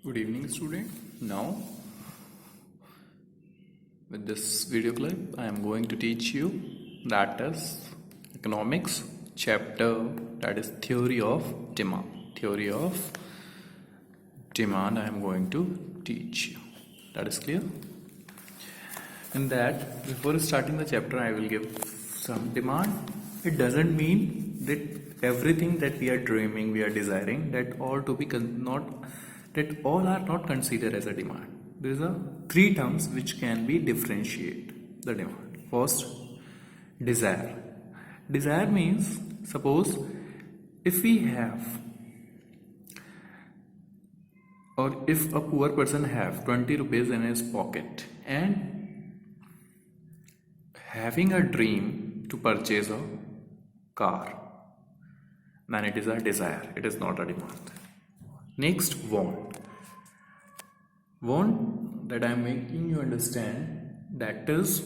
Good evening, student. Now, with this video clip, I am going to teach you that is economics chapter, that is theory of demand. Theory of demand I am going to teach you. That is clear? In that, before starting the chapter, I will give some demand. It doesn't mean that everything that we are dreaming, we are desiring, that all to be that all are not considered as a demand. There are three terms which can be differentiate the demand. First, desire. Desire means, suppose if we have, or if a poor person have 20 rupees in his pocket and having a dream to purchase a car, then it is a desire, it is not a demand. Next, want. Want that I am making you understand, that is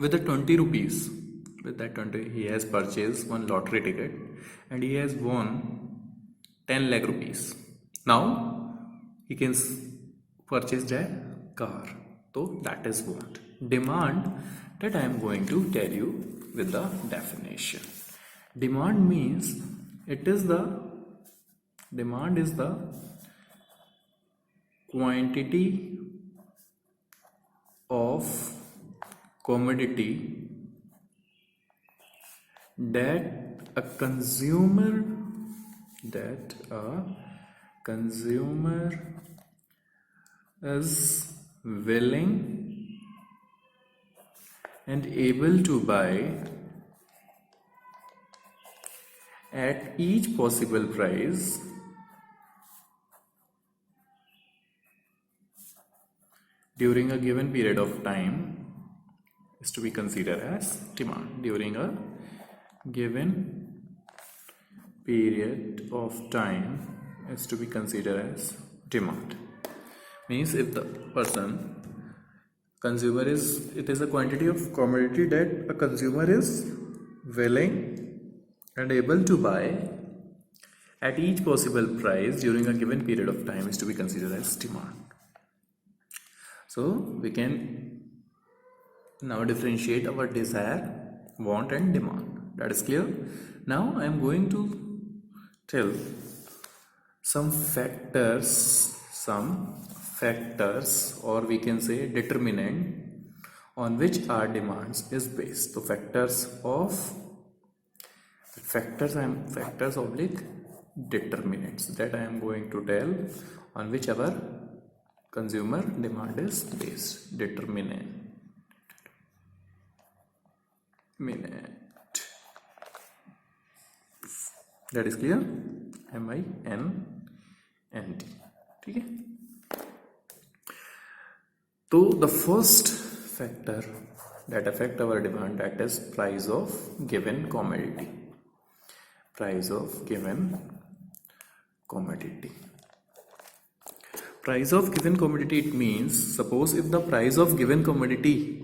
with the 20 rupees, with that 20 he has purchased one lottery ticket and he has won 10 lakh rupees. Now he can purchase a car. So that is want. Demand that I am going to tell you with the definition. Demand means demand is the quantity of commodity that a consumer is willing and able to buy at each possible price during a given period of time is to be considered as demand. During a given period of time is to be considered as demand. Means if the consumer is, it is a quantity of commodity that a consumer is willing and able to buy at each possible price during a given period of time is to be considered as demand. So we can now differentiate our desire, want and demand. That is clear. Now I am going to tell some factors or we can say determinant on which our demands is based. So factors oblique determinants that I am going to tell on which our consumer demand is based. Determinant. That is clear? MINT. Okay. So the first factor that affect our demand, that is price of given commodity. Price of given commodity. Price of given commodity, it means, suppose if the price of given commodity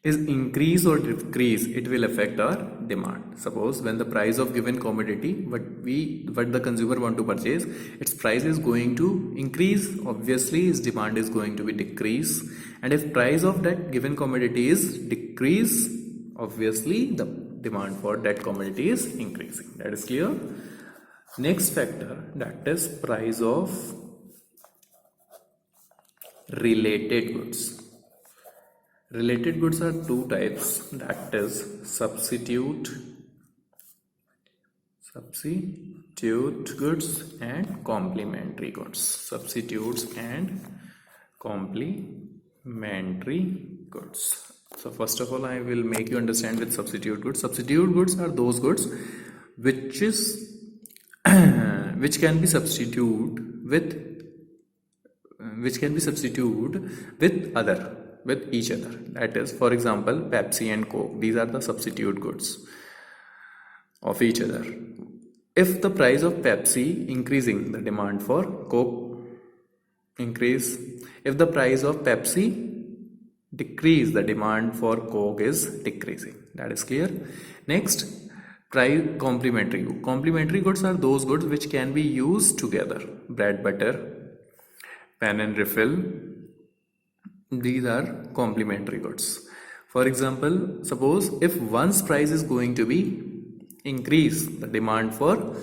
is increase or decrease, it will affect our demand. Suppose when the price of given commodity, what the consumer want to purchase, its price is going to increase, obviously its demand is going to be decrease. And if price of that given commodity is decrease, obviously the demand for that commodity is increasing. That is clear. Next factor, that is price of related goods. Related goods are two types, that is substitute goods and complementary goods. Substitutes and complementary goods. So first of all, I will make you understand with substitute goods. Substitute goods are those goods which can be substituted with each other. That is, for example, Pepsi and Coke. These are the substitute goods of each other. If the price of Pepsi increasing, the demand for Coke increase. If the price of Pepsi decrease, the demand for Coke is decreasing. That is clear. Next, Price complementary goods are those goods which can be used together. Bread, butter, pen and refill, these are complementary goods. For example, suppose if one's price is going to be increase, the demand for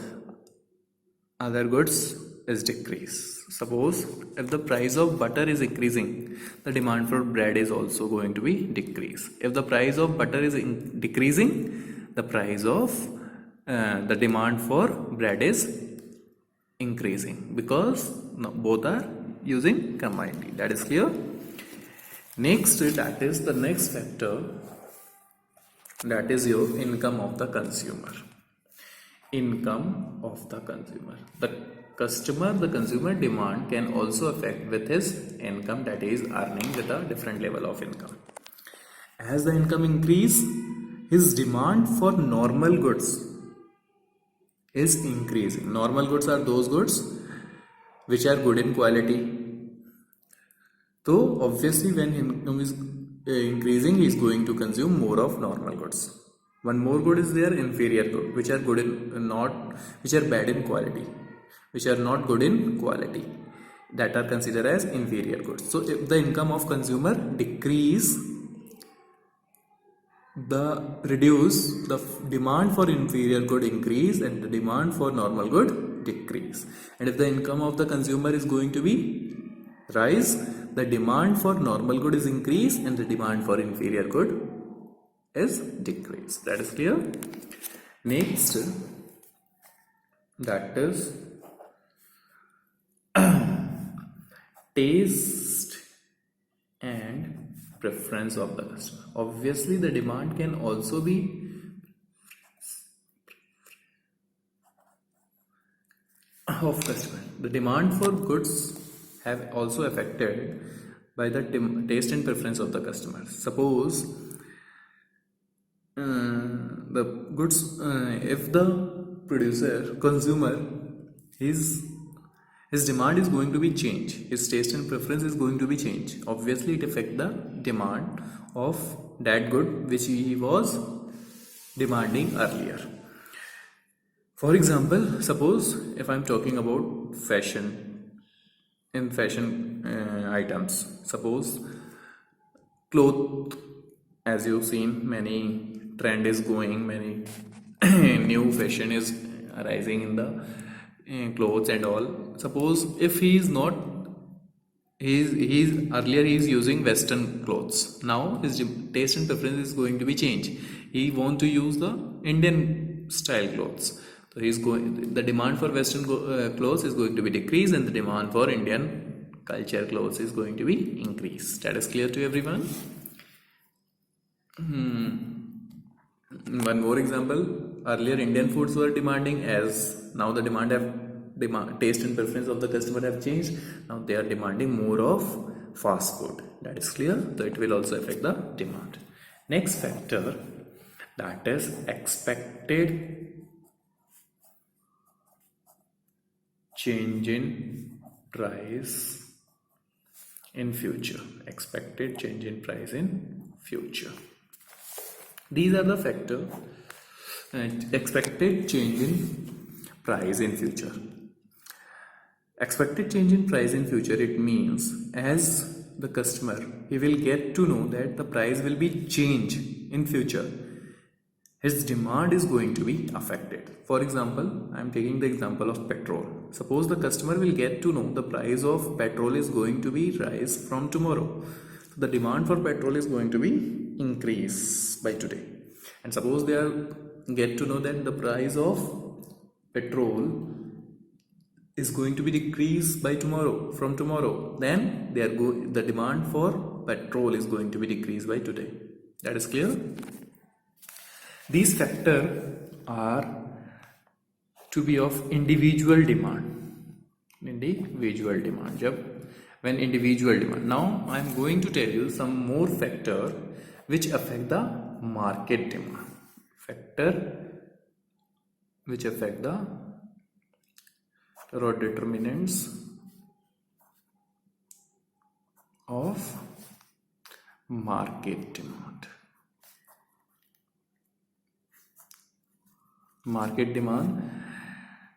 other goods is decrease. Suppose if the price of butter is increasing, the demand for bread is also going to be decrease. If the price of butter is decreasing, the price of the demand for bread is increasing, because both are using combinedly. That is clear. Next, that is the next factor, that is your income of the consumer. Income of the consumer. The consumer demand can also affect with his income, that is earning with a different level of income. As the income increase, his demand for normal goods is increasing. Normal goods are those goods which are good in quality. So obviously when income is increasing, he is going to consume more of normal goods. One more good is there, inferior good, which are good in which are bad in quality, which are not good in quality, that are considered as inferior goods. So if the income of consumer decrease, the demand for inferior good increase and the demand for normal good decrease. And if the income of the consumer is going to be rise, the demand for normal good is increase and the demand for inferior good is decrease. That is clear. Next, that is taste and preference of the customer. Obviously the demand can also be of customer. The demand for goods have also affected by the taste and preference of the customer. Suppose the goods, if the consumer, his demand is going to be changed, his taste and preference is going to be changed, obviously it affects the demand of that good which he was demanding earlier. For example, suppose if I'm talking about fashion items, suppose cloth, as you've seen, many trend is going, many new fashion is arising in the clothes and all. Suppose if he's using western clothes, now his taste and preference is going to be changed, he want to use the Indian style clothes. So the demand for western clothes is going to be decreased and the demand for Indian culture clothes is going to be increased. That is clear to everyone. One more example, earlier Indian foods were demanding, as now the taste and preference of the customer have changed, now they are demanding more of fast food. That is clear. So it will also affect the demand. Next factor, that is expected change in price in future. Expected change in price in future. These are the factors. Expected change in price in future. Expected change in price in future, it means as the customer, he will get to know that the price will be changed in future, his demand is going to be affected. For example, I am taking the example of petrol. Suppose the customer will get to know the price of petrol is going to be rise from tomorrow. So the demand for petrol is going to be increase by today. And suppose they get to know that the price of petrol is going to be decreased by tomorrow, from tomorrow, then the demand for petrol is going to be decreased by today. That is clear. These factors are to be of individual demand. Individual demand. When individual demand. Now I am going to tell you some more factors which affect the market demand. Factor which affect the or determinants of market demand. Market demand.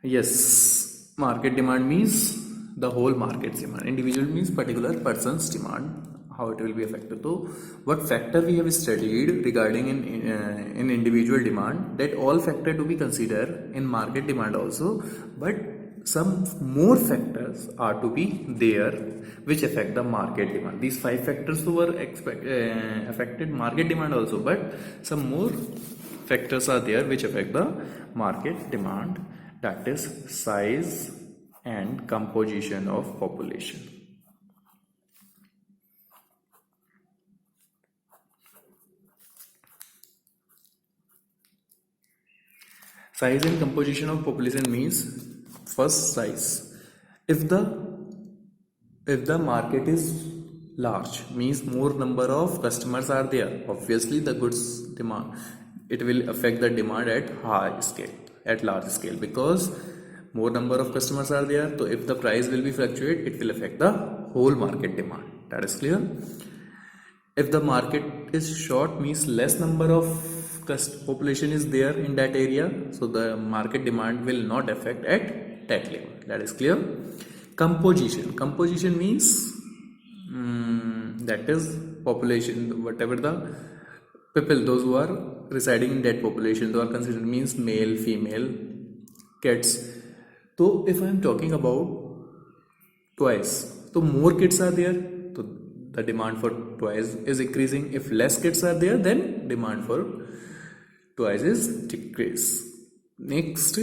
Yes, market demand means the whole market's demand. Individual means particular person's demand. How it will be affected. So, what factor we have studied regarding in individual demand? That all factor to be considered in market demand also, but some more factors are to be there which affect the market demand. These five factors were affected market demand also, but some more factors are there which affect the market demand, that is size and composition of population. Size and composition of population means first size. If the market is large, means more number of customers are there, obviously the goods demand, it will affect the demand at high scale, at large scale, because more number of customers are there. So if the price will be fluctuate, it will affect the whole market demand. That is clear. If the market is short, means less number of population is there in that area, so the market demand will not affect at that level. That is clear. Composition means that is population, whatever the people, those who are residing in that population, those are considered, means male, female, kids. So if I am talking about toys, so more kids are there, so the demand for toys is increasing. If less kids are there, then demand for toys is decrease. Next,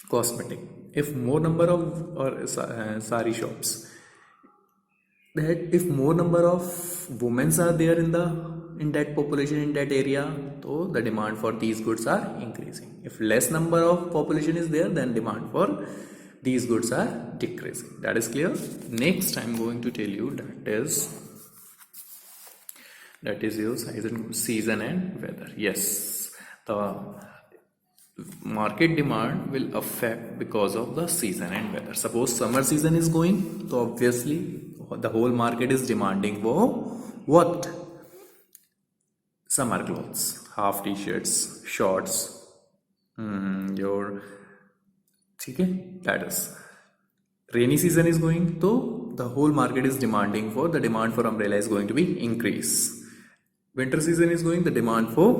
cosmetic. If more number of sari shops, that if more number of women are there in that population, in that area, so the demand for these goods are increasing. If less number of population is there, then demand for these goods are decreasing. That is clear. Next, I am going to tell you that is your season and weather. Yes, the market demand will affect because of the season and weather. Suppose summer season is going, so obviously the whole market is demanding for what? Summer clothes, half t-shirts, shorts, your that is. Rainy season is going, so the whole market is demanding for, the demand for umbrella is going to be increase. Winter season is going, the demand for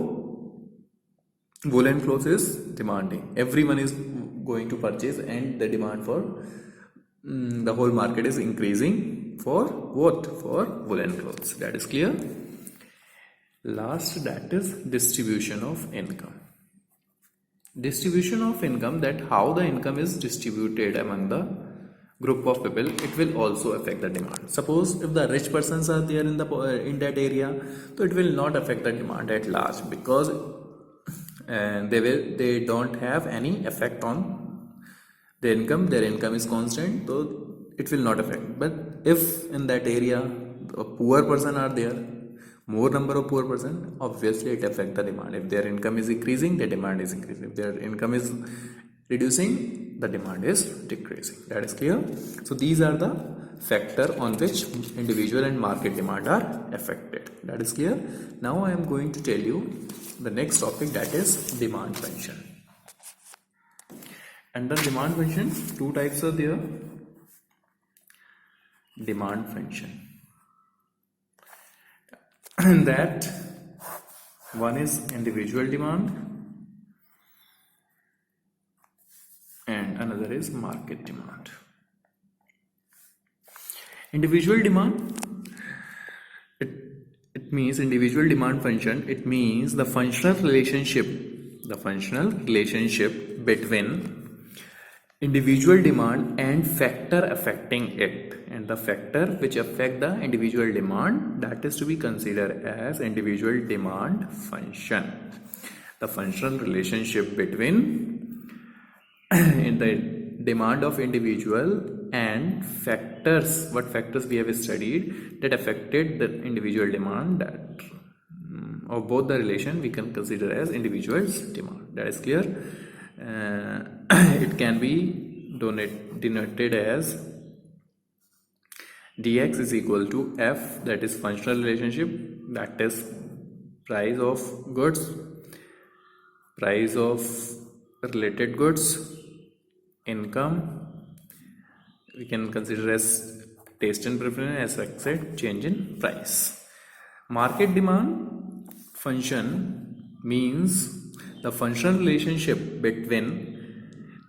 woolen clothes is demanding. Everyone is going to purchase, and the demand for the whole market is increasing for what? For woolen clothes. That is clear. Last, that is distribution of income. Distribution of income, that how the income is distributed among the group of people, it will also affect the demand. Suppose if the rich persons are there in that area, so it will not affect the demand at large, because they don't have any effect on their income is constant, so it will not affect. But if in that area a poor person are there, more number of poor person, obviously it affect the demand. If their income is increasing, the demand is increasing. If their income is reducing, the demand is decreasing. That is clear. So these are the factor on which individual and market demand are affected. That is clear. Now I am going to tell you the next topic, that is demand function. Under demand function, two types are there. Demand function, and that one is individual demand and another is market demand. Individual demand, it means individual demand function, it means the functional relationship between individual demand and factor affecting it, and the factor which affect the individual demand, that is to be considered as individual demand function. The functional relationship between the demand of individual and factors, what factors we have studied that affected the individual demand, that of both the relation we can consider as individual's demand. That is clear. It can be denoted as dx is equal to f, that is functional relationship, that is price of goods, price of related goods, income, we can consider as taste and preference, as I said, change in price. Market demand function means the functional relationship between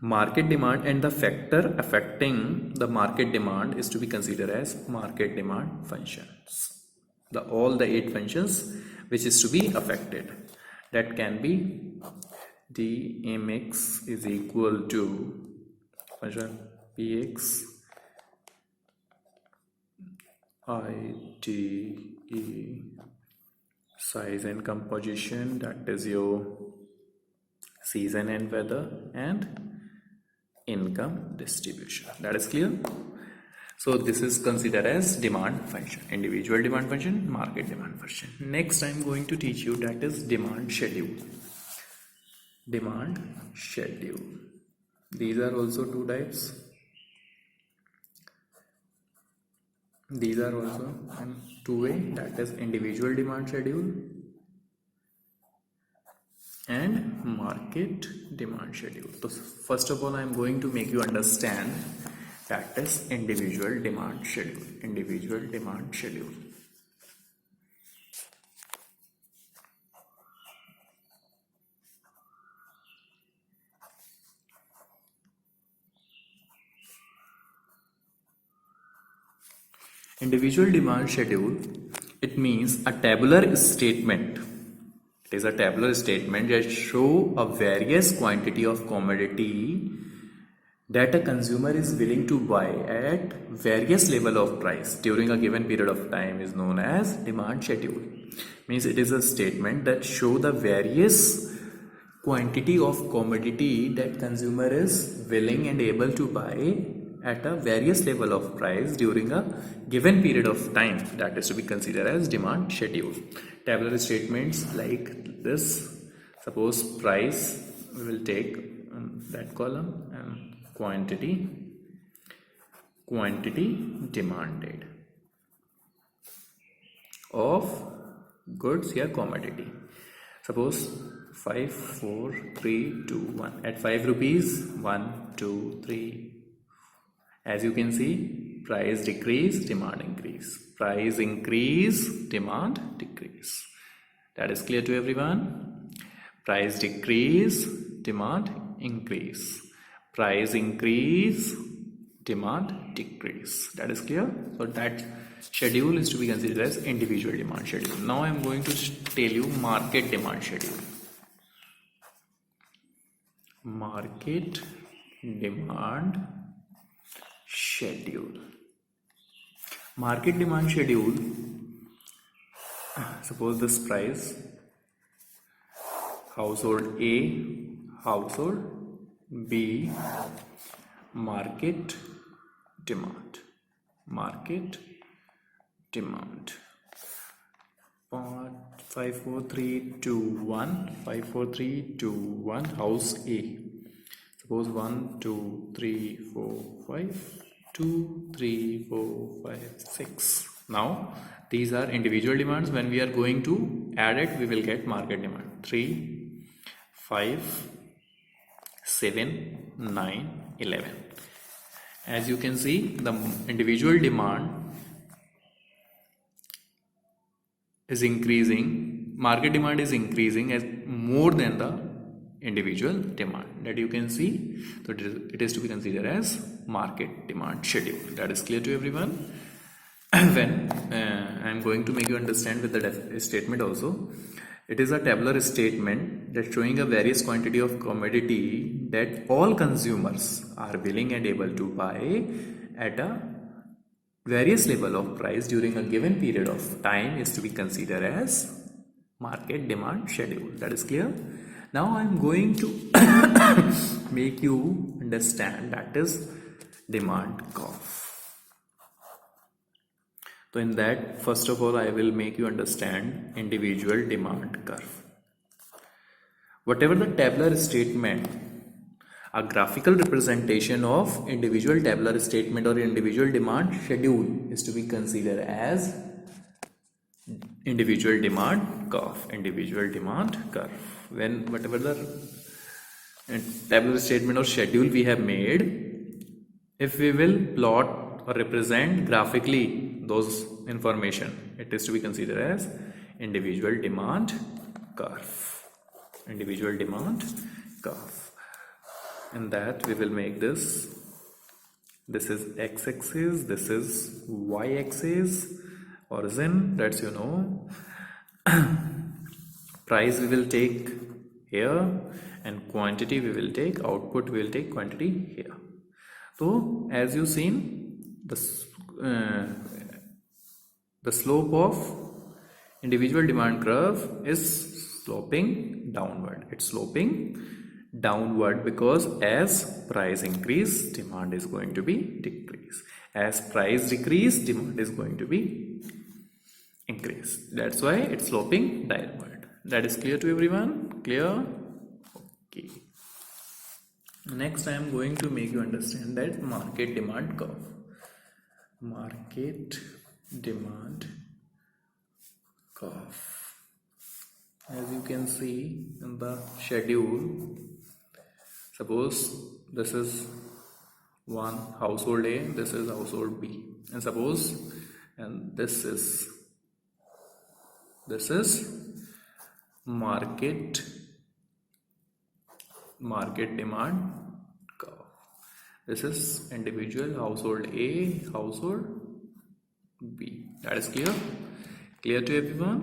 market demand and the factor affecting the market demand is to be considered as market demand functions. All the 8 functions which is to be affected, that can be dmx is equal to function px ite size and composition, that is your season and weather, and income distribution. That is clear? So this is considered as demand function, individual demand function, market demand function. Next I am going to teach you, that is demand schedule. Demand schedule. These are also 2 types. These are also in 2-way, that is individual demand schedule and market demand schedule. So first of all I am going to make you understand, that is individual demand schedule. Individual demand schedule. Individual demand schedule, it means a tabular statement. It is a tabular statement that show a various quantity of commodity that a consumer is willing to buy at various level of price during a given period of time is known as demand schedule. Means it is a statement that show the various quantity of commodity that consumer is willing and able to buy at a various level of price during a given period of time, that is to be considered as demand schedule. Tabular statements like this, suppose price, we will take that column, and quantity demanded of goods here, commodity. Suppose 5, 4, 3, 2, 1. At 5 rupees, 1, 2, 3. As you can see, price decrease, demand increase. Price increase, demand decrease. That is clear to everyone? Price decrease, demand increase. Price increase, demand decrease. That is clear? So that schedule is to be considered as individual demand schedule. Now I am going to tell you market demand schedule. Market demand schedule. Market demand schedule, suppose this price, household A, household B, market demand. 5, 4, 3, 2, 1. 5, 4, 3, 2, 1. House A. Suppose 1, 2, 3, 4, 5. 2, 3, 4, 5, 6. Now these are individual demands. When we are going to add it, we will get market demand. 3, 5, 7, 9, 11. As you can see, the individual demand is increasing. Market demand is increasing as more than the individual demand, that you can see. So it is to be considered as market demand schedule. That is clear to everyone? When I am going to make you understand with the statement also. It is a tabular statement that showing a various quantity of commodity that all consumers are willing and able to buy at a various level of price during a given period of time is to be considered as market demand schedule. That is clear? Now I am going to make you understand, that is demand curve. So in that, first of all, I will make you understand individual demand curve. Whatever the tabular statement, a graphical representation of individual tabular statement or individual demand schedule is to be considered as individual demand curve. Individual demand curve. when whatever the tabular statement or schedule we have made, if we will plot or represent graphically those information, it is to be considered as individual demand curve. Individual demand curve. In that we will make this is x-axis, this is y-axis, origin, that's price we will take here, and quantity we will take, output we will take quantity here. So as you seen, the slope of individual demand curve is sloping downward. It's sloping downward because as price increase, demand is going to be decrease. As price decrease, demand is going to be increase. That's why it's sloping downward. That is clear to everyone? Clear? Okay. Next I am going to make you understand that market demand curve. Market demand curve. As you can see in the schedule, suppose this is one household A, this is household B, and suppose this is market demand curve. This is individual household A, household B. That is clear to everyone?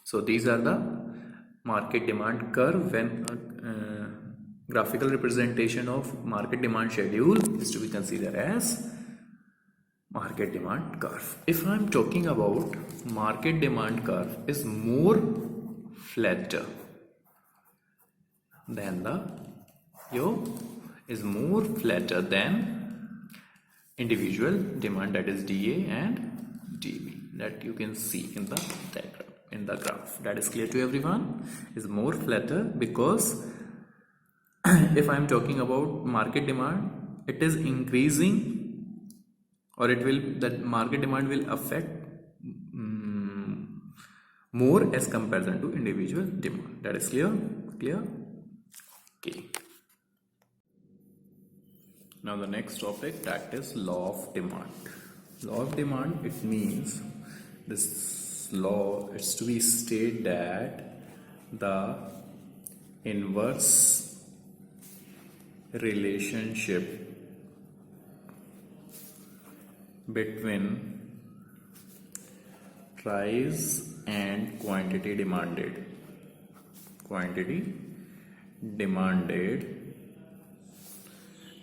So these are the market demand curve. When graphical representation of market demand schedule is to be considered as market demand curve. If I am talking about market demand curve is more flatter than individual demand, that is DA and DB, that you can see in the diagram, in the graph. That is clear to everyone? Is more flatter because if I am talking about market demand, it is increasing, or that market demand will affect more as comparison to individual demand. That is clear? Okay. Now the next topic, that is law of demand. Law of demand, it means this law is to be stated that the inverse relationship between price and quantity demanded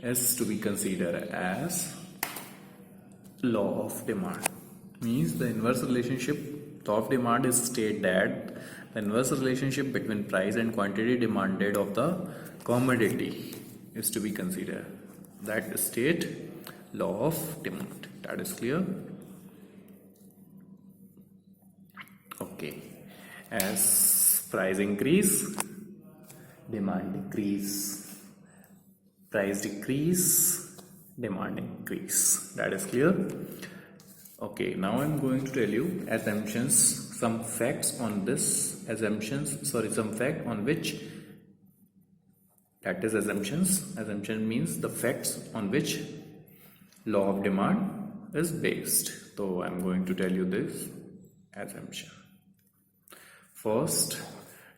is to be considered as law of demand. Means the inverse relationship, law of demand is state that the inverse relationship between price and quantity demanded of the commodity is to be considered. That state law of demand. That is clear? Okay. As price increase, demand decrease. Price decrease, demand increase. That is clear? Okay, now I'm going to tell you assumptions, some facts on this some fact on which, that is assumptions. Assumption means the facts on which law of demand is based. So I'm going to tell you this assumption. First,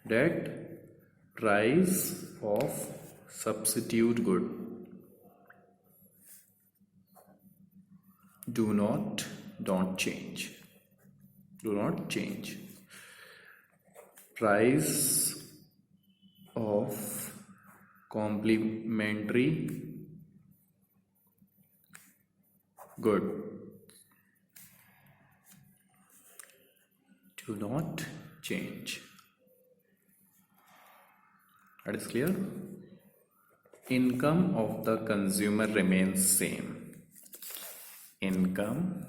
that price of substitute good don't change. Price of complementary good do not change. That is clear? Income of the consumer remains same. Income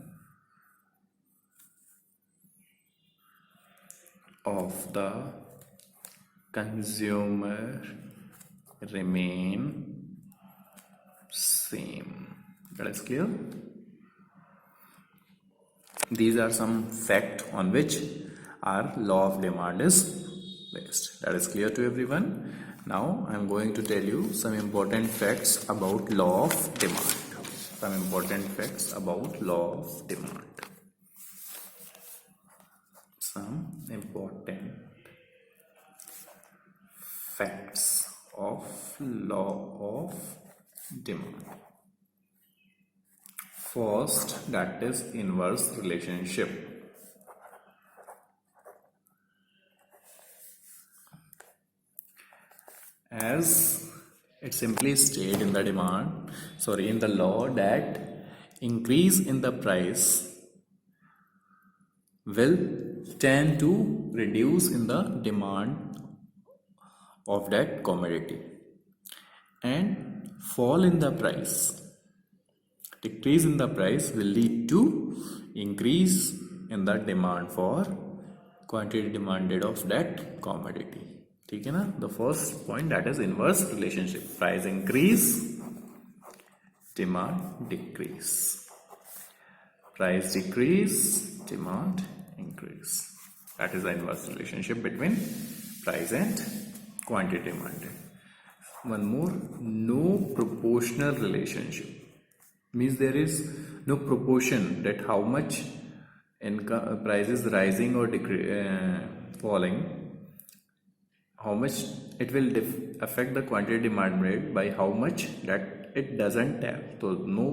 of the consumer remain same. That is clear? These are some facts on which our law of demand is waste. That is clear to everyone. Now I am going to tell you some important facts about law of demand. Some important facts about law of demand. Some important facts of law of demand. First, that is inverse relationship. As it simply stated in the law, that increase in the price will tend to reduce in the demand of that commodity, and fall in the price, decrease in the price will lead to increase in the demand for quantity demanded of that commodity. ठीक है ना? The first point, that is inverse relationship. Price increase, demand decrease. Price decrease, demand increase. That is the inverse relationship between price and quantity demanded. One more, no proportional relationship. Means there is no proportion that how much price is rising or falling, how much it will affect the quantity demanded by how much that it doesn't have. So no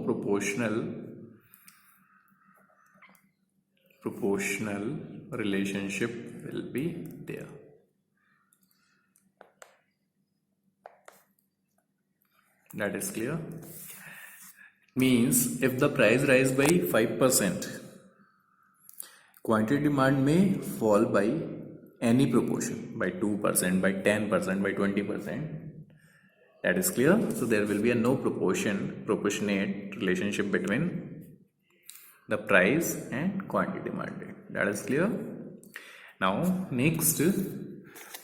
proportional relationship will be there. That is clear. Means if the price rise by 5%, quantity demand may fall by any proportion, by 2%, by 10%, by 20%. That is clear. So there will be a no proportionate relationship between the price and quantity demanded. That is clear. Now next,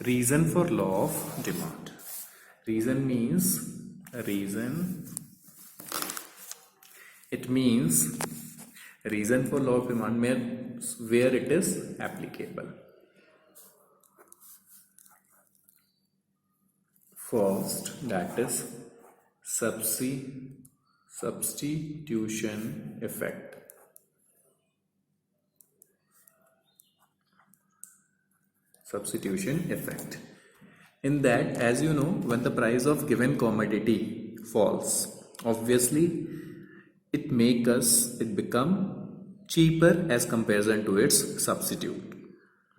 reason for law of demand. Reason means it means reason for law of demand means where it is applicable. First, that is substitution effect. Substitution effect. In that, as you know, when the price of given commodity falls, obviously it become cheaper as comparison to its substitute.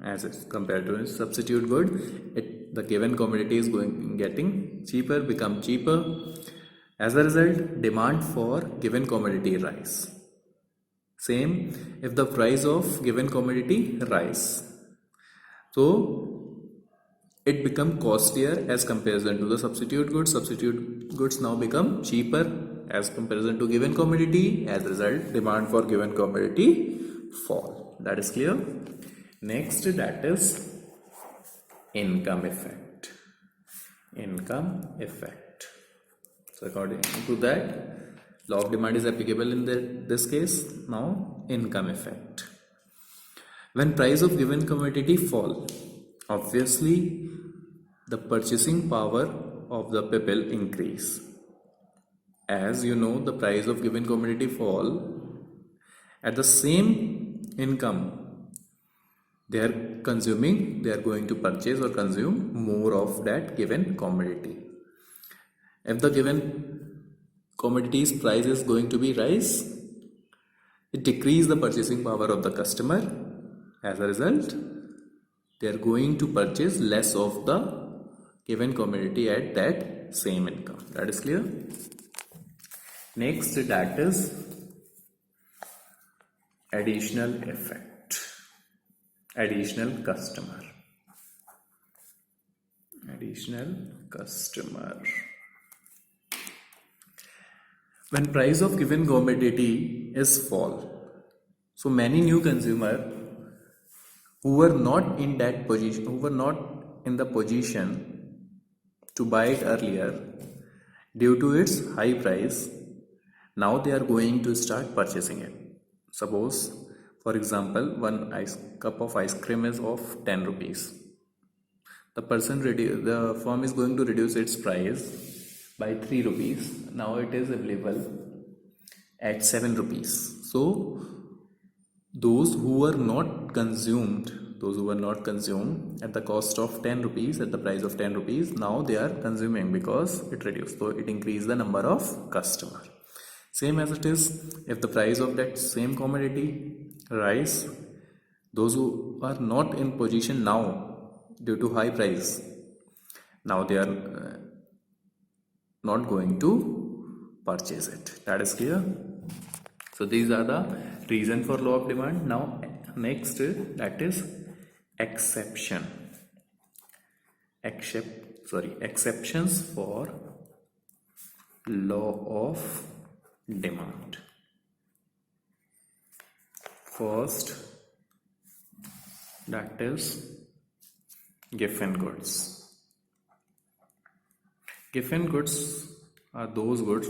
As it's compared to its substitute good, the given commodity is getting cheaper, become cheaper. As a result, demand for given commodity rise. Same if the price of given commodity rise, so it become costlier as comparison to the substitute goods. Substitute goods now become cheaper as comparison to given commodity. As a result, demand for given commodity fall. That is clear. Next, that is income effect. Income effect. So according to that, law of demand is applicable in this case. Now, income effect. When price of given commodity fall, obviously the purchasing power of the people increase. As you know, the price of given commodity fall, at the same income they are going to purchase or consume more of that given commodity. If the given commodity's price is going to be rise, it decrease the purchasing power of the customer. As a result, they are going to purchase less of the given commodity at that same income. That is clear. Next, that is additional effect. Additional customer. When price of given commodity is fall, so many new consumer who were not in that position, who were not in the position to buy it earlier due to its high price, now they are going to start purchasing it. Suppose, for example, one cup of ice cream is of 10 rupees. the firm is going to reduce its price by 3 rupees. Now it is available at 7 rupees. So those who were not consumed at the cost of 10 rupees, at the price of 10 rupees, now they are consuming because it reduced. So it increased the number of customer. Same as it is, if the price of that same commodity rise, those who are not in position now due to high price, now they are not going to purchase it. That is clear. So these are the reason for law of demand. Now next, that is exceptions for law of demand. First, that is given goods. Given goods are those goods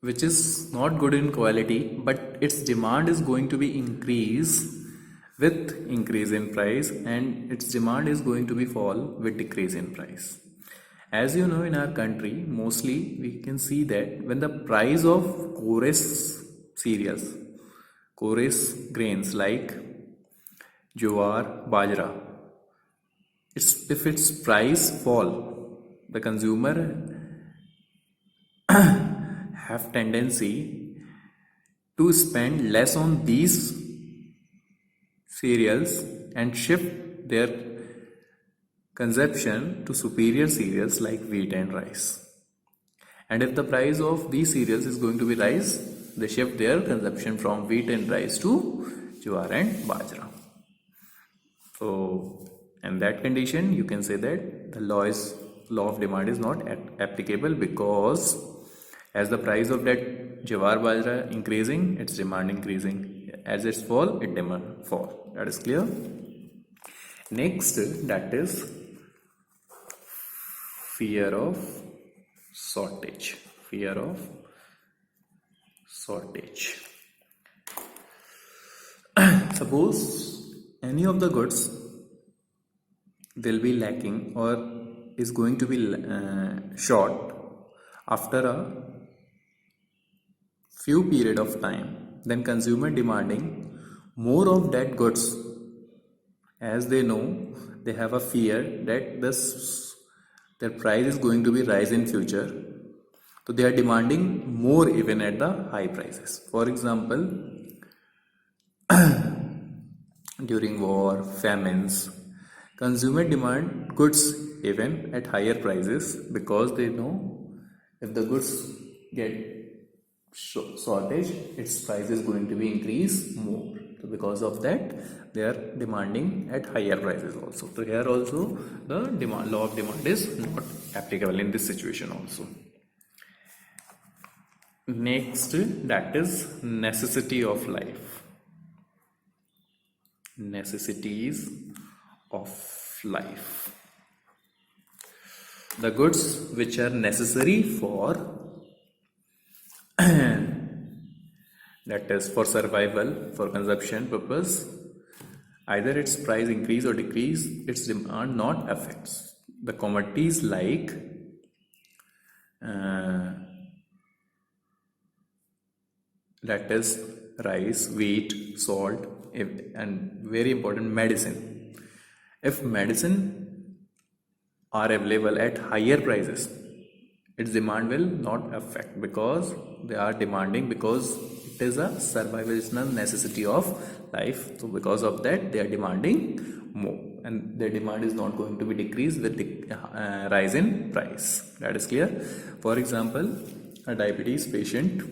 which is not good in quality, but its demand is going to be increased with increase in price, and its demand is going to be fall with decrease in price. As you know, in our country, mostly we can see that when the price of coarse cereals, coarse grains like jowar, bajra, if its price fall, the consumer have tendency to spend less on these cereals and shift their consumption to superior cereals like wheat and rice. And if the price of these cereals is going to be rise, they shift their consumption from wheat and rice to jowar and bajra. So in that condition, you can say that the law of demand is not applicable, because as the price of that jowar bajra increasing, its demand increasing. As it's fall, its demand fall. That is clear. Next, that is fear of shortage. Fear of shortage. Suppose any of the goods will be lacking or is going to be short after a few period of time, then consumer demanding more of that goods, as they know they have a fear that their price is going to be rise in future, so they are demanding more even at the high prices. For example, during war, famines, consumer demand goods even at higher prices, because they know if the goods get shortage, its price is going to be increased more. So because of that, they are demanding at higher prices also. So here also the law of demand is not applicable in this situation also. Next, that is necessity of life. Necessities of life. The goods which are necessary for that is for survival, for consumption purpose, either its price increase or decrease, its demand not affects. The commodities like that is rice, wheat, salt, and very important, medicine. If medicine are available at higher prices, its demand will not affect, because they are demanding, because it is a survivational necessity of life. So because of that, they are demanding more, and their demand is not going to be decreased with the rise in price. That is clear. For example, a diabetes patient,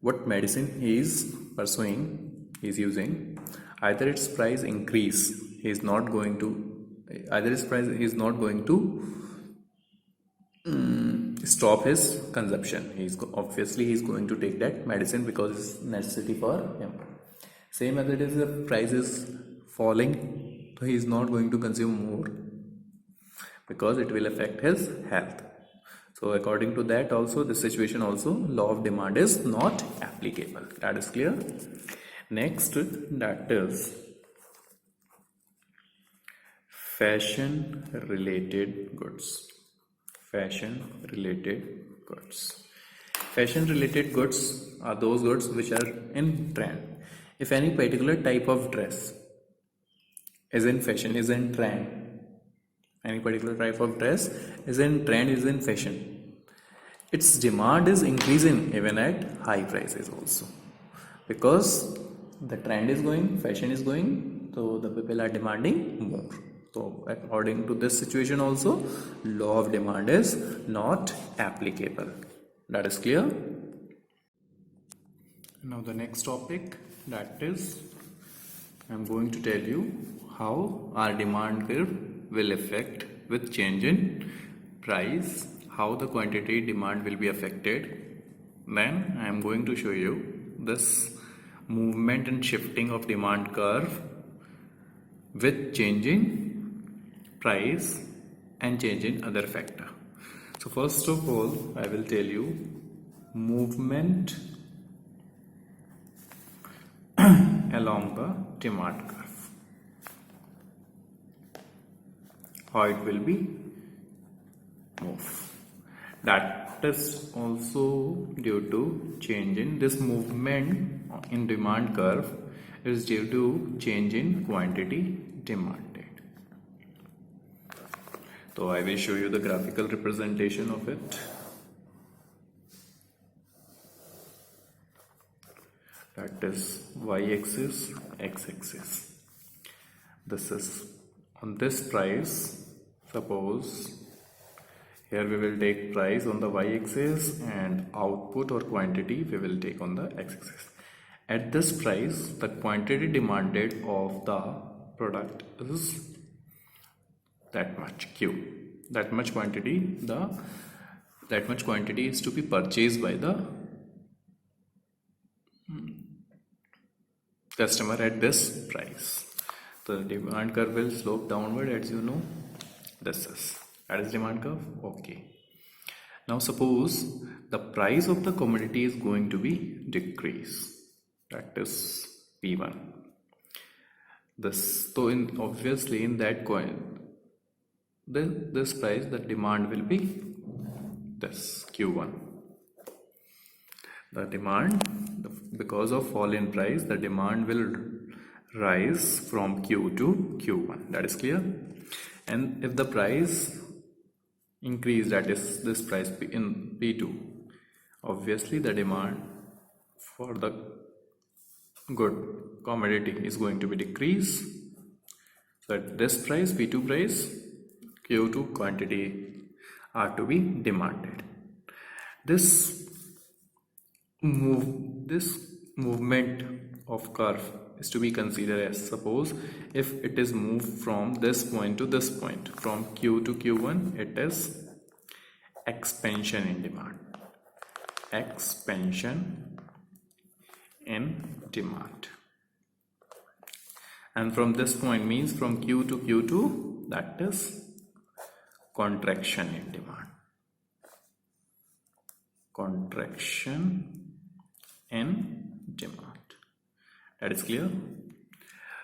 what medicine he is pursuing, he is using, either its price increase, he is not going to stop his consumption. He's going to take that medicine because it's necessity for him. Same as it is, the price is falling, so he is not going to consume more, because it will affect his health. So according to that also, this situation also, law of demand is not applicable. That is clear. Next, that is fashion related goods. Fashion related goods are those goods which are in trend. If any particular type of dress is in fashion, is in trend, any particular type of dress is in trend, is in fashion, its demand is increasing even at high prices also, because the trend is going, fashion is going, so the people are demanding more. So according to this situation also, law of demand is not applicable. That is clear. Now the next topic, that is I'm going to tell you how our demand curve will affect with change in price, how the quantity demand will be affected. Then I am going to show you this movement and shifting of demand curve with changing price and change in other factor. So first of all, I will tell you movement along the demand curve, how it will be move. That is also due to change in this movement in demand curve is due to change in quantity demanded. So I will show you the graphical representation of it. That is y-axis, x-axis. This is on this price. Suppose here we will take price on the y-axis and output or quantity we will take on the x-axis. At this price, the quantity demanded of the product is that much Q. That much quantity is to be purchased by the customer at this price. The demand curve will slope downward, as you know. That is demand curve. Okay. Now suppose the price of the commodity is going to be decrease. That is P1. So obviously in that coin, this price, the demand will be this Q1. The demand, because of fall in price, the demand will rise from Q to Q1. That is clear. And if the price increase, that is this price in P2, obviously the demand for the good commodity is going to be decrease. So at this price, P2 price, Q2 quantity are to be demanded. This movement of curve is to be considered as, suppose if it is moved from this point to this point, from Q to Q1, it is expansion in demand. Expansion in demand. And from this point means from Q to Q2, that is contraction in demand. Contraction in demand. That is clear.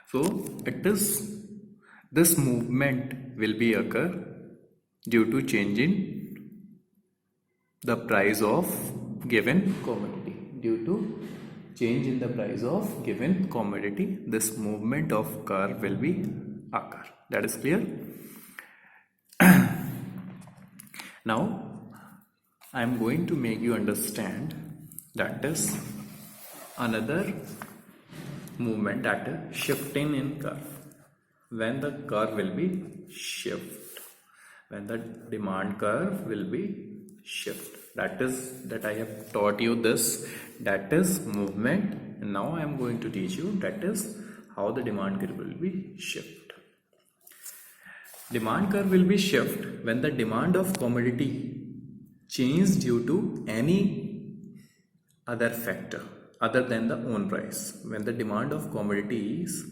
So it is, this movement will be occur due to change in the price of given commodity. Due to change in the price of given commodity, this movement of curve will be occur. That is clear. Now I am going to make you understand, that is another movement, that is shifting in curve. When the curve will be shift, when the demand curve will be shift, that I have taught you this, that is movement. And now I am going to teach you, that is how the demand curve will be shift. Demand curve will be shift when the demand of commodity change due to any other factor other than the own price. When the demand of commodities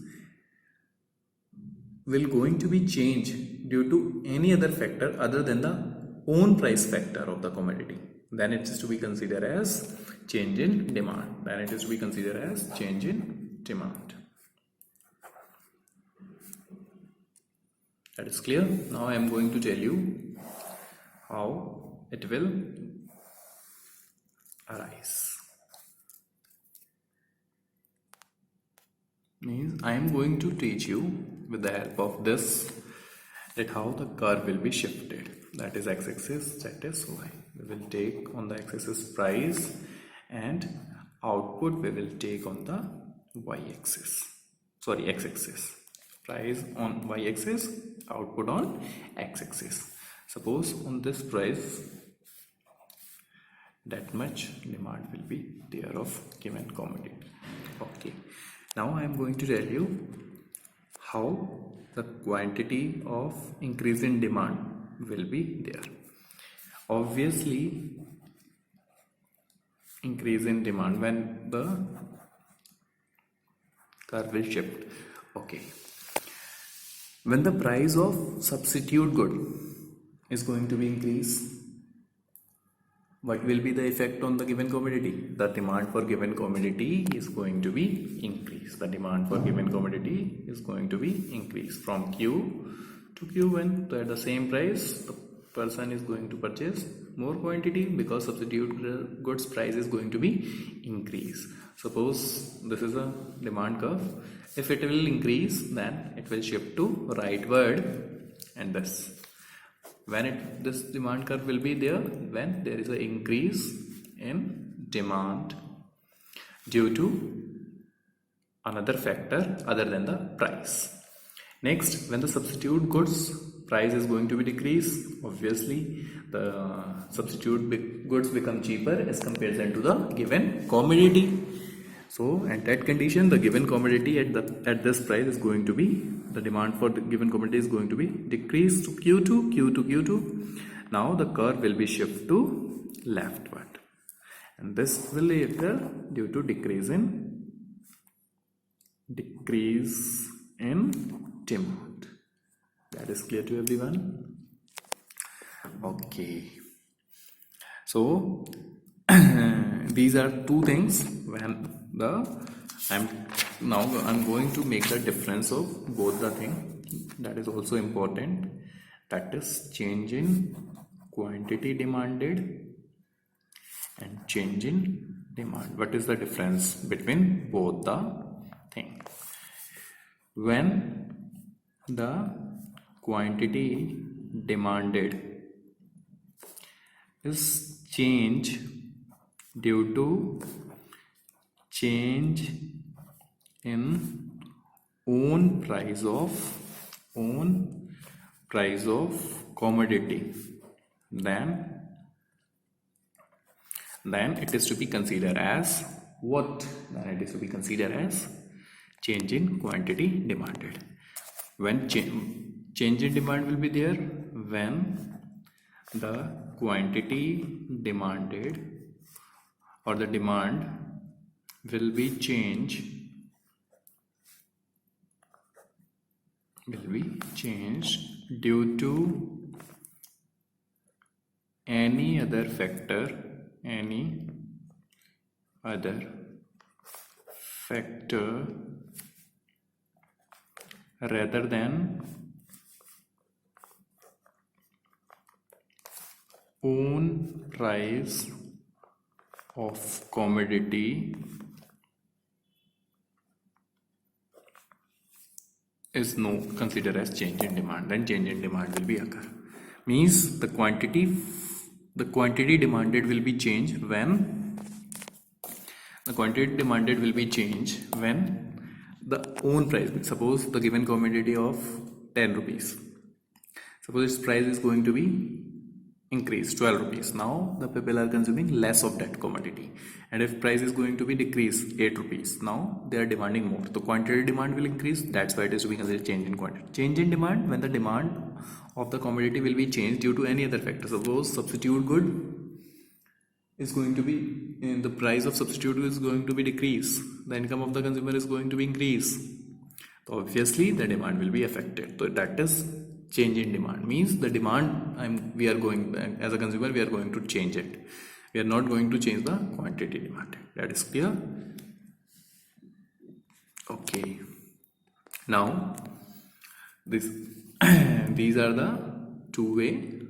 will going to be changed due to any other factor other than the own price factor of the commodity, then it is to be considered as change in demand. Then it is to be considered as change in demand. That is clear. Now I am going to tell you how it will arise. Means I am going to teach you with the help of this that how the curve will be shifted. That is x-axis, that is y. We will take on the x-axis price and output we will take on the y-axis. Sorry, x-axis. Price on y-axis, output on x-axis. Suppose on this price that much demand will be there of given commodity. Okay. Now I am going to tell you how the quantity of increase in demand will be there. Obviously, increase in demand when the curve will shift. Okay. When the price of substitute good is going to be increased, what will be the effect on the given commodity? The demand for given commodity is going to be increased. The demand for given commodity is going to be increased from Q to Q1. So at the same price, the person is going to purchase more quantity because substitute goods price is going to be increased. Suppose this is a demand curve. If it will increase, then it will shift to rightward and this. When this demand curve will be there, when there is an increase in demand due to another factor other than the price. Next, when the substitute goods price is going to be decreased, obviously the substitute goods become cheaper as comparison to the given commodity. So at that condition, the given commodity at this price is going to be, the demand for the given commodity is going to be decreased to Q2, Q2, Q2. Now the curve will be shift to leftward, and this will occur due to decrease in demand. That is clear to everyone? Okay. So these are two things when I'm going to make the difference of both the thing. That is also important. That is change in quantity demanded and change in demand. What is the difference between both the thing? When the quantity demanded is change due to change in own price of commodity, then it is to be considered as what? Then it is to be considered as change in quantity demanded. When change in demand will be there, when the quantity demanded or the demand will be changed due to any other factor rather than own price of commodity is considered as change in demand. Then change in demand will be occur. Means the quantity demanded will be changed when the own price. Suppose the given commodity of 10 rupees. Suppose its price is going to be increased 12 rupees. Now the people are consuming less of that commodity, and if price is going to be decreased 8 rupees, now they are demanding more. The quantity demand will increase. That's why it is to be considered change in quantity. Change in demand when the demand of the commodity will be changed due to any other factor. Suppose substitute good is going to be in the price of substitute is going to be decreased, the income of the consumer is going to be increased, so obviously the demand will be affected. So that is change in demand. Means the demand we are going, as a consumer we are going to change it. We are not going to change the quantity demanded. That is clear? Okay. Now this These are the two way.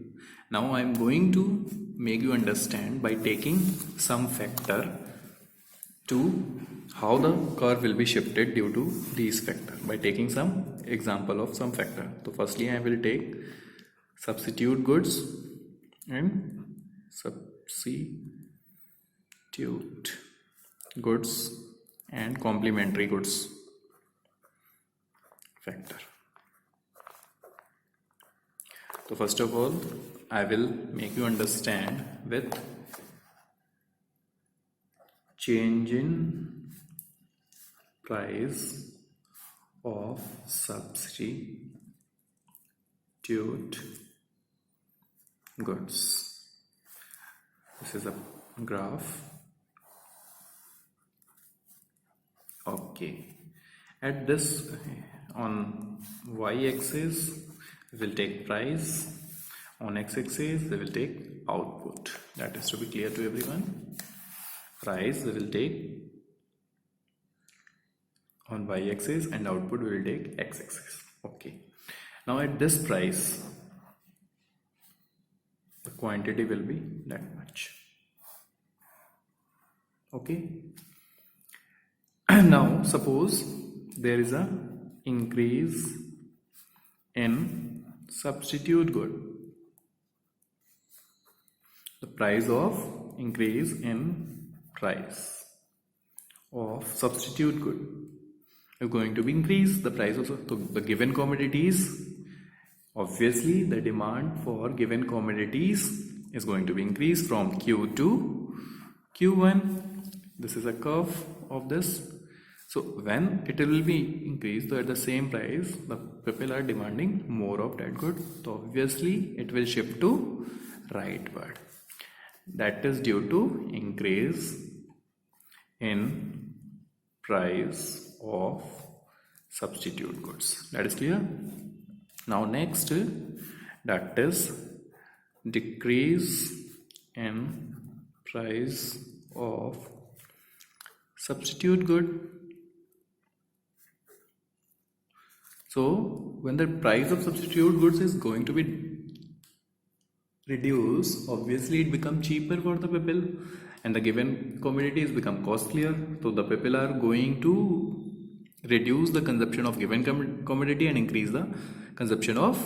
Now I am going to make you understand by taking some factor to how the curve will be shifted due to these factor by taking some example of some factor. So firstly I will take substitute goods and substitute goods and complementary goods factor. So first of all I will make you understand with change in price of substitute goods. This is a graph. Okay, at this on y-axis we will take price, on x-axis we will take output. That is to be clear to everyone. Price we will take on y-axis and output we will take x-axis. Okay, now at this price the quantity will be that much. Okay, now suppose there is a increase in substitute good. The price of increase in price of substitute good is going to be increased. The price of the given commodities, obviously the demand for given commodities is going to be increased from Q to Q1. This is a curve of this. So when it will be increased, so at the same price the people are demanding more of that good, so obviously it will shift to rightward. That is due to increase in price of substitute goods. That is clear. Now next, that is decrease in price of substitute good. So when the price of substitute goods is going to be reduced, obviously it becomes cheaper for the people and the given commodities become costlier. So the people are going to reduce the consumption of given commodity and increase the consumption of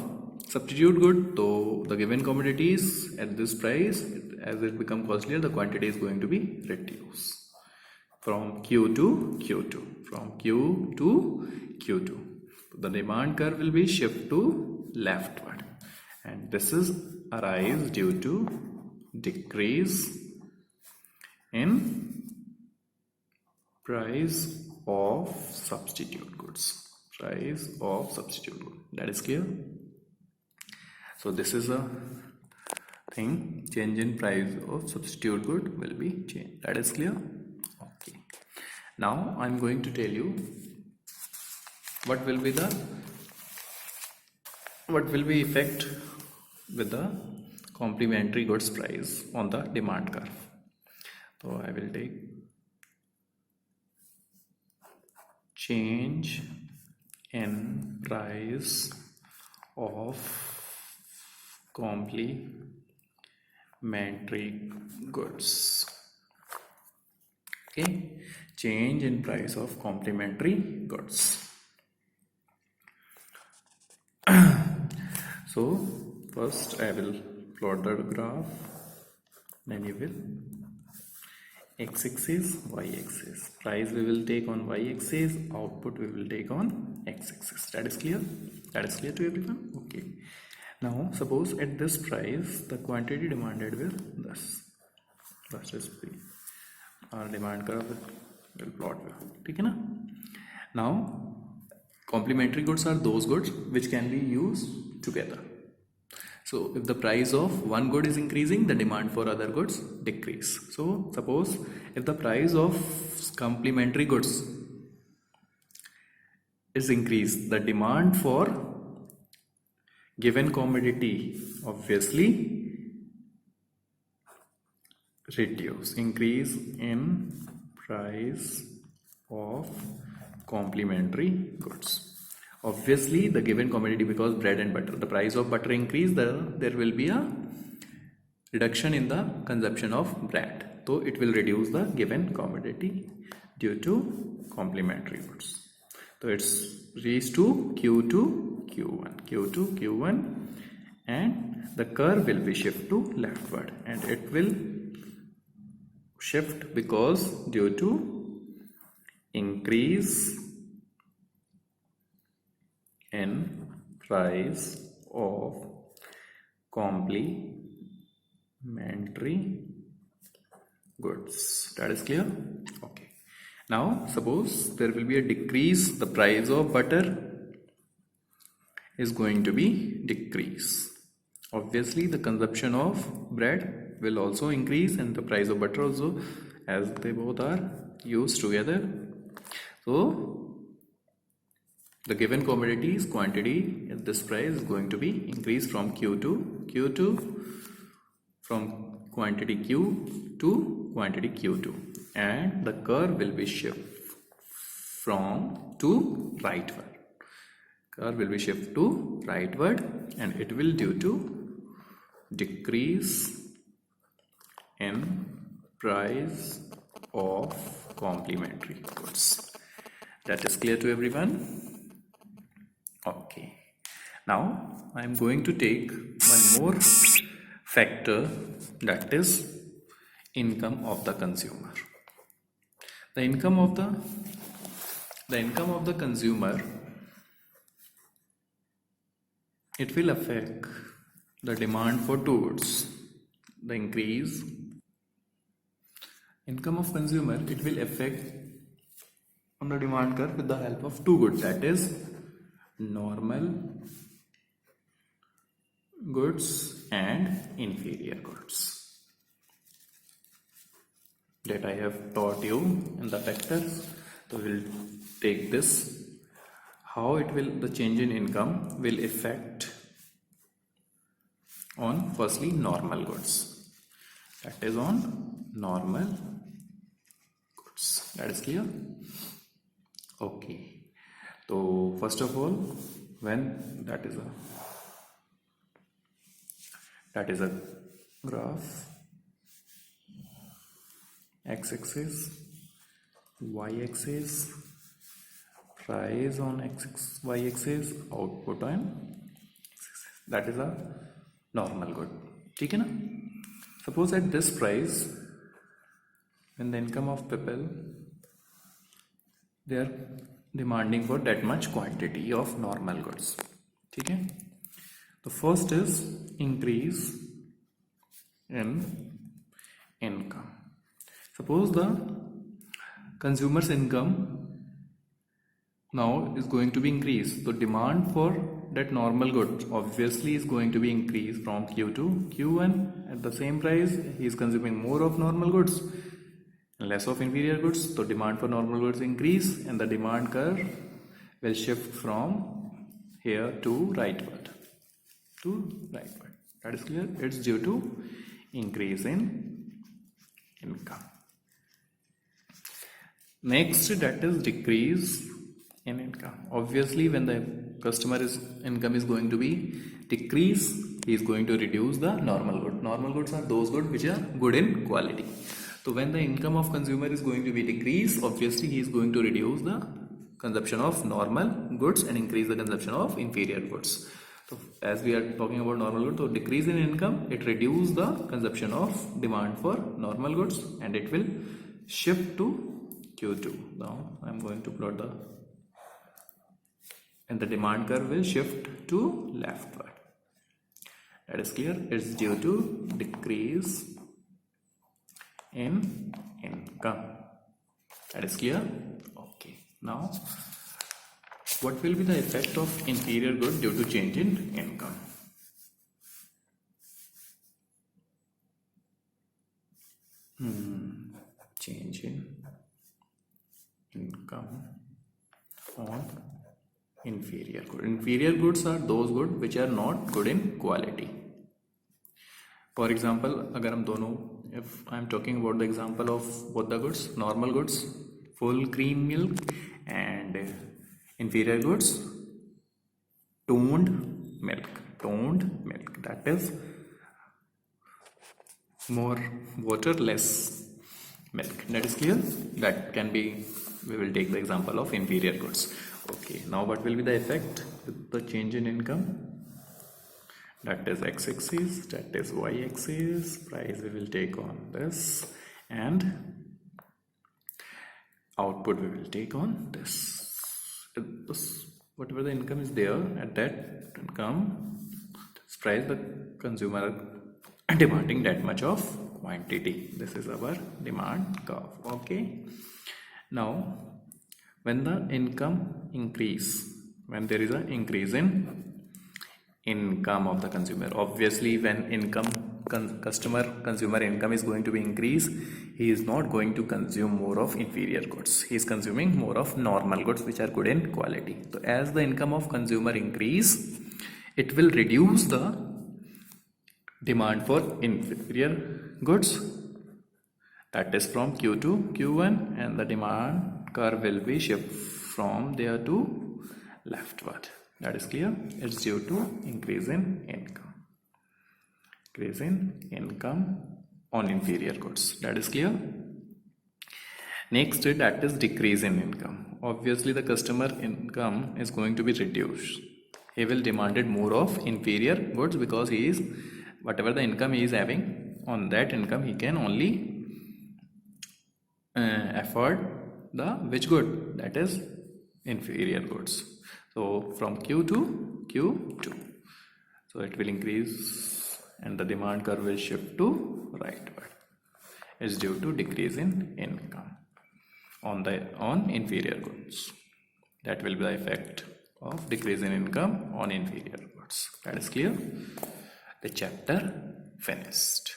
substitute good. So the given commodities at this price, as it become costlier, the quantity is going to be reduced from Q to Q2, from Q to Q2. The demand curve will be shift to leftward, and this is arise due to decrease in price of substitute goods. Price of substitute good. That is clear. So this is a thing, change in price of substitute good will be changed. That is clear. Okay, now I'm going to tell you what will be effect with the complementary goods price on the demand curve. So I will take change in price of complementary goods. Okay, change in price of complementary goods. So first I will plot the graph, then you will x-axis, y-axis. Price we will take on y-axis, output we will take on x-axis. That is clear? That is clear to everyone? Okay. Now suppose at this price the quantity demanded will thus. That is P. Our demand curve will plot. Okay, na? Now complementary goods are those goods which can be used together. So if the price of one good is increasing, the demand for other goods decrease. So suppose if the price of complementary goods is increased, the demand for given commodity obviously reduce. Increase in price of complementary goods. Obviously, the given commodity, because bread and butter, the price of butter increase, there will be a reduction in the consumption of bread. So it will reduce the given commodity due to complementary goods. So it's reached to Q2, Q1, Q2, Q1, and the curve will be shift to leftward, and it will shift because due to increase in price of complementary goods. That is clear? Okay. Now suppose there will be a decrease, the price of butter is going to be decrease. Obviously the consumption of bread will also increase and the price of butter also, as they both are used together. So the given commodities quantity at this price is going to be increased from Q2 from quantity Q to quantity Q2, and the curve will be shift from to rightward. Curve will be shift to rightward, and it will due to decrease in price of complementary goods. That is clear to everyone? Okay. Now I am going to take one more factor, that is income of the consumer. The income of the consumer, it will affect the demand for two goods. The increase income of consumer, it will affect on the demand curve with the help of two goods, that is normal goods and inferior goods, that I have taught you in the factors. So we will take this, how it will, the change in income will affect on firstly normal goods, that is on normal goods. That is clear? Okay. So first of all, when that is a graph, x-axis, y-axis, price on y-axis, output on x-axis. That is a normal good. ठीक है ना? Suppose at this price, when the income of people, they are demanding for that much quantity of normal goods. ठीक है? The first is increase in income. Suppose the consumer's income now is going to be increased. So demand for that normal good obviously is going to be increased from Q to Q1. At the same price, he is consuming more of normal goods and less of inferior goods. So demand for normal goods increase, and the demand curve will shift from here to rightward. That is clear? It's due to increase in income. Next, that is decrease in income. Obviously, when the customer's income is going to be decrease, he is going to reduce the normal good. Normal goods are those goods which are good in quality. So when the income of consumer is going to be decrease, obviously he is going to reduce the consumption of normal goods and increase the consumption of inferior goods. So as we are talking about normal goods, so decrease in income, it reduces the consumption of demand for normal goods, and it will shift to Q2. Now I am going to plot and the demand curve will shift to leftward. That is clear? It's due to decrease in income. That is clear? Okay. Now, what will be the effect of inferior good due to change in income? Change in income on inferior good. Inferior goods are those goods which are not good in quality. For example, if I am talking about the example of both the goods, normal goods, full cream milk, and inferior goods, toned milk, that is more water, less milk. That is clear. That can be, we will take the example of inferior goods. Okay, now what will be the effect with the change in income? That is x-axis, that is y-axis, price we will take on this, and output we will take on this. Whatever the income is there, at that income price the consumer demanding that much of quantity. This is our demand curve. Okay, now when the income increase, when there is an increase in income of the consumer, obviously when consumer income is going to be increased, he is not going to consume more of inferior goods, he is consuming more of normal goods which are good in quality. So as the income of consumer increase, it will reduce the demand for inferior goods, that is from Q to Q1, and the demand curve will be shift from there to leftward. That is clear. It's due to increase in income. Increase in income on inferior goods. That is clear. Next, that is decrease in income. Obviously, the customer income is going to be reduced. He will demand more of inferior goods because he is, whatever the income he is having, on that income he can only afford the which good? That is inferior goods. So from Q to Q2, so it will increase and the demand curve will shift to rightward. It's due to decrease in income on inferior goods. That will be the effect of decrease in income on inferior goods. That is clear. The chapter finished.